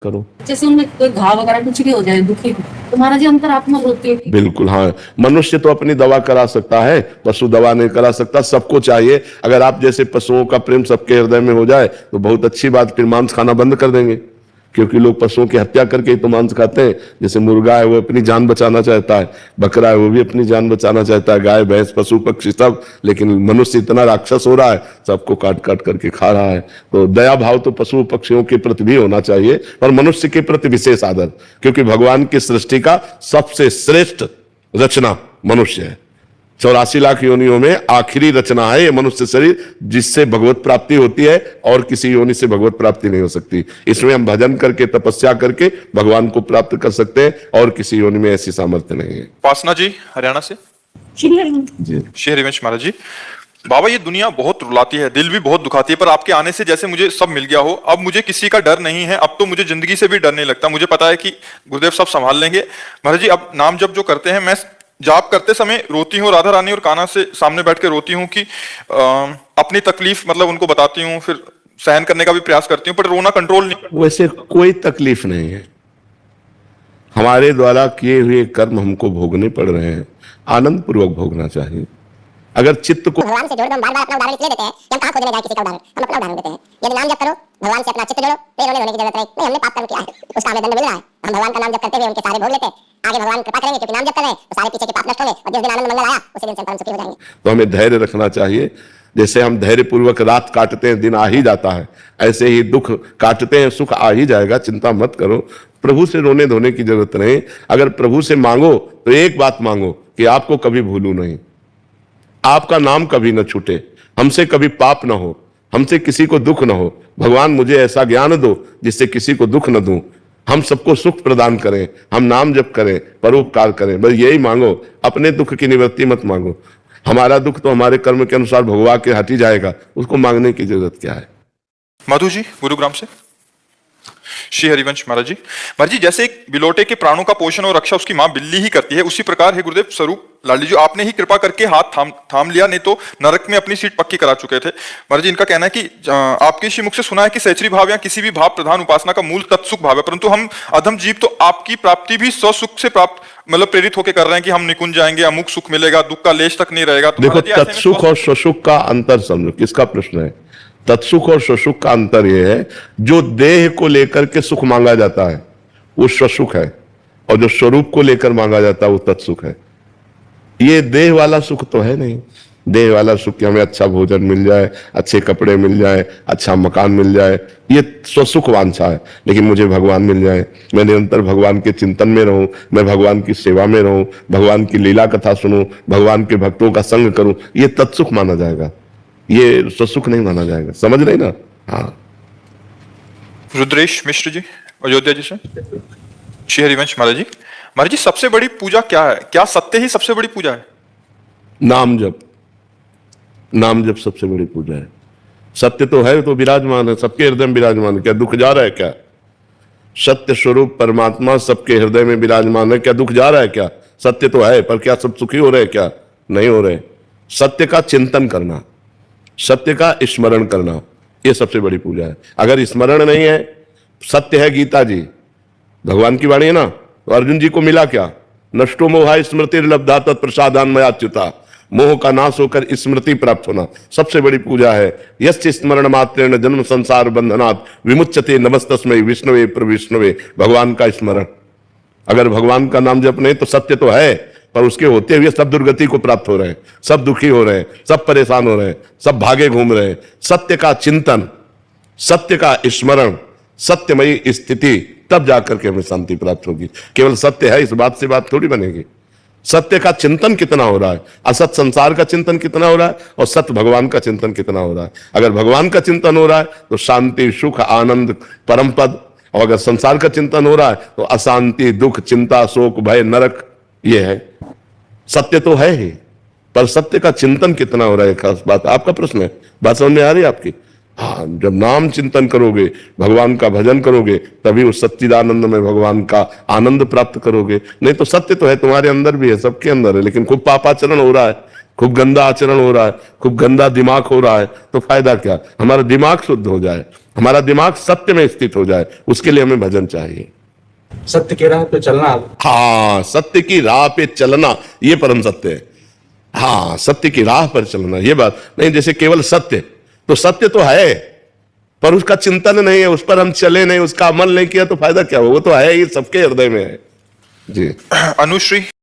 करो। जैसे उनमें कोई घाव वगैरह कुछ भी हो जाए दुखी, तो महाराज जी अंतरात्मा होती है। बिल्कुल हाँ, मनुष्य तो अपनी दवा करा सकता है, पशु दवा नहीं करा सकता। सबको चाहिए, अगर आप जैसे पशुओं का प्रेम सबके हृदय में हो जाए तो बहुत अच्छी बात, फिर मांस खाना बंद कर देंगे, क्योंकि लोग पशुओं की हत्या करके ही तो मांस खाते हैं। जैसे मुर्गा है वो अपनी जान बचाना चाहता है, बकरा है वो भी अपनी जान बचाना चाहता है, गाय भैंस पशु पक्षी सब, लेकिन मनुष्य इतना राक्षस हो रहा है, सबको काट काट करके खा रहा है। तो दया भाव तो पशु पक्षियों के प्रति भी होना चाहिए, और मनुष्य के प्रति विशेष आदर, क्योंकि भगवान की सृष्टि का सबसे श्रेष्ठ रचना मनुष्य है। 84 लाख योनियों में आखिरी रचना है ये मनुष्य शरीर, जिससे भगवत प्राप्ति होती है, और किसी योनि से भगवत प्राप्ति नहीं हो सकती। इसमें हम भजन करके तपस्या करके भगवान को प्राप्त कर सकते हैं, और किसी योनि में ऐसी सामर्थ्य नहीं है। उपासना जी हरियाणा से जी श्री हरिवंश महाराज जी, बाबा ये दुनिया बहुत रुलाती है, दिल भी बहुत दुखाती है, पर आपके आने से जैसे मुझे सब मिल गया हो। अब मुझे किसी का डर नहीं है, अब तो मुझे जिंदगी से भी डर नहीं लगता। मुझे पता है कि गुरुदेव सब संभाल लेंगे। महाराज जी अब नाम जप जो करते हैं, मैं जाप करते समय रोती हूँ, राधा रानी और कान्हा से सामने बैठ के रोती हूँ कि अपनी तकलीफ मतलब उनको बताती हूँ, फिर सहन करने का भी प्रयास करती हूँ, पर रोना कंट्रोल नहीं। वैसे कोई तकलीफ नहीं है, हमारे द्वारा किए हुए कर्म हमको भोगने पड़ रहे हैं, आनंद पूर्वक भोगना चाहिए। अगर चित्त को भगवान से जोड़ दो, हम बार-बार अपना उदाहरण इसलिए देते हैं कि हम कहां खोजने जाए किसी का उदाहरण, हम अपना उदाहरण देते हैं। यदि नाम जप करो, भगवान से अपना चित्त जोड़ो, तो रोने की जरूरत नहीं। हमने पाप कर्म किया है, उसका हमें दंड मिल रहा है, हम भगवान का नाम जप करते हुए उनके सारे भोग लेते हैं। आगे भगवान कृपा करेंगे, क्योंकि नाम जप कर रहे हैं तो सारे पीछे के पाप नष्ट होंगे, और जिस दिन आनंद मंगल आया उसी दिन से परम सुखी हो जाएंगे। तो हमें धैर्य रखना चाहिए। जैसे हम धैर्य पूर्वक रात काटते हैं, दिन आ ही जाता है, ऐसे ही दुख काटते हैं, सुख आ ही जाएगा, चिंता मत करो। प्रभु से रोने धोने की जरूरत नहीं। अगर प्रभु से मांगो तो एक बात मांगो कि आपको कभी भूलूं नहीं, आपका नाम कभी न छूटे, हमसे कभी पाप न हो, हमसे किसी को दुख न हो। भगवान मुझे ऐसा ज्ञान दो जिससे किसी को दुख न दूं, हम सबको सुख प्रदान करें, हम नाम जप करें, परोपकार करें, बस यही मांगो। अपने दुख की निवृत्ति मत मांगो। हमारा दुख तो हमारे कर्म के अनुसार भगवा के हट ही जाएगा, उसको मांगने की जरूरत क्या है। मधु जी गुरुग्राम से श्री हरिवंश महाराज जी, महाराज जी जैसे एक बिलोटे के प्राणों का पोषण और रक्षा उसकी मां बिल्ली ही करती है, उसी प्रकार है गुरुदेव स्वरूप लाडली जी, आपने ही कृपा करके हाथ थाम लिया, नहीं तो नरक में अपनी सीट पक्की करा चुके थे। महाराज जी इनका कहना है कि आपके श्री मुख से सुना है कि सहचरी भाव या किसी भी भाव प्रधान उपासना का मूल तत्सुख भाव है, परंतु हम अधम जीव तो आपकी प्राप्ति भी स्वसुख से प्राप्त मतलब प्रेरित होकर कर रहे हैं कि हम निकुंज जाएंगे, अमुक सुख मिलेगा, दुख का लेश तक नहीं रहेगा। तो देखो तत्सुख और स्वसुख का अंतर समझो, किसका प्रश्न है। तत्सुख और स्वसुख का अंतर यह है, जो देह को लेकर के सुख मांगा जाता है वो स्वसुख है, और जो स्वरूप को लेकर मांगा जाता है वो तत्सुख है। ये देह वाला सुख तो है नहीं। देह वाला सुख कि हमें अच्छा भोजन मिल जाए, अच्छे कपड़े मिल जाए, अच्छा मकान मिल जाए, ये स्वसुख वांछा है। लेकिन मुझे भगवान मिल जाए, मैं निरंतर भगवान के चिंतन में रहूं, मैं भगवान की सेवा में रहूं, भगवान की लीला कथा सुनूं, भगवान के भक्तों का संग करूं, ये तत्सुख माना जाएगा, ये स्वसुख नहीं माना जाएगा। समझ रहे ना। हाँ रुद्रेश मिश्र जी अयोध्या जी से श्री हरिवंश महाराज जी, महाराज जी सबसे बड़ी पूजा क्या है? क्या सत्य ही सबसे बड़ी पूजा है? नाम जप, नाम जप सबसे बड़ी पूजा है। सत्य तो है, तो विराजमान है, सबके हृदय में विराजमान है। क्या दुख जा रहा है? क्या सत्य स्वरूप परमात्मा सबके हृदय में विराजमान है, क्या दुख जा रहा है? क्या सत्य तो है, पर क्या सब सुखी हो रहे हैं? क्या नहीं हो रहे। सत्य का चिंतन करना, सत्य का स्मरण करना, ये सबसे बड़ी पूजा है। अगर स्मरण नहीं है, सत्य है गीता जी, भगवान की वाणी है ना, तो अर्जुन जी को मिला क्या? नष्टो मोहा स्मृति लब्धा तत्प्रसादान मयाच्युता, मोह का नाश होकर स्मृति प्राप्त होना सबसे बड़ी पूजा है। यस्य स्मरण मात्रेण जन्म संसार बंधनात् विमुच्यते नमस्तस्मै विष्णुवे प्रविष्णुवे, भगवान का स्मरण। अगर भगवान का नाम जप नहीं तो सत्य तो है, पर उसके होते हुए सब दुर्गति को प्राप्त हो रहे हैं, सब दुखी हो रहे हैं, सब परेशान हो रहे हैं, सब भागे घूम रहे हैं। सत्य का चिंतन, सत्य का स्मरण, सत्यमयी स्थिति, तब जाकर के हमें शांति प्राप्त होगी। केवल सत्य है इस बात से बात थोड़ी बनेगी। सत्य का चिंतन कितना हो रहा है, असत संसार का चिंतन कितना हो रहा है, और सत्य भगवान का चिंतन कितना हो रहा है। अगर भगवान का चिंतन हो रहा है तो शांति सुख आनंद परम पद, और अगर संसार का चिंतन हो रहा है तो अशांति दुख चिंता शोक भय नरक। ये है सत्य तो है ही, पर सत्य का चिंतन कितना हो रहा है, खास बात आपका प्रश्न है। बात समझ में आ रही है आपकी? हाँ, जब नाम चिंतन करोगे, भगवान का भजन करोगे, तभी उस सच्चिदानंद में भगवान का आनंद प्राप्त करोगे। नहीं तो सत्य तो है, तुम्हारे अंदर भी है, सबके अंदर है, लेकिन खूब पापाचरण हो रहा है, खूब गंदा आचरण हो रहा है, खूब गंदा दिमाग हो रहा है, तो फायदा क्या? हमारा दिमाग शुद्ध हो जाए, हमारा दिमाग सत्य में स्थित हो जाए, उसके लिए हमें भजन चाहिए। सत्य की राह पे चलना। हाँ, सत्य की राह पे चलना, ये परम सत्य है। हाँ, सत्य की राह पर चलना, ये बात नहीं। जैसे केवल सत्य, तो सत्य तो है पर उसका चिंतन नहीं है, उस पर हम चले नहीं, उसका अमल नहीं किया, तो फायदा क्या हो? वो तो है ही, सबके हृदय में है जी। अनुश्री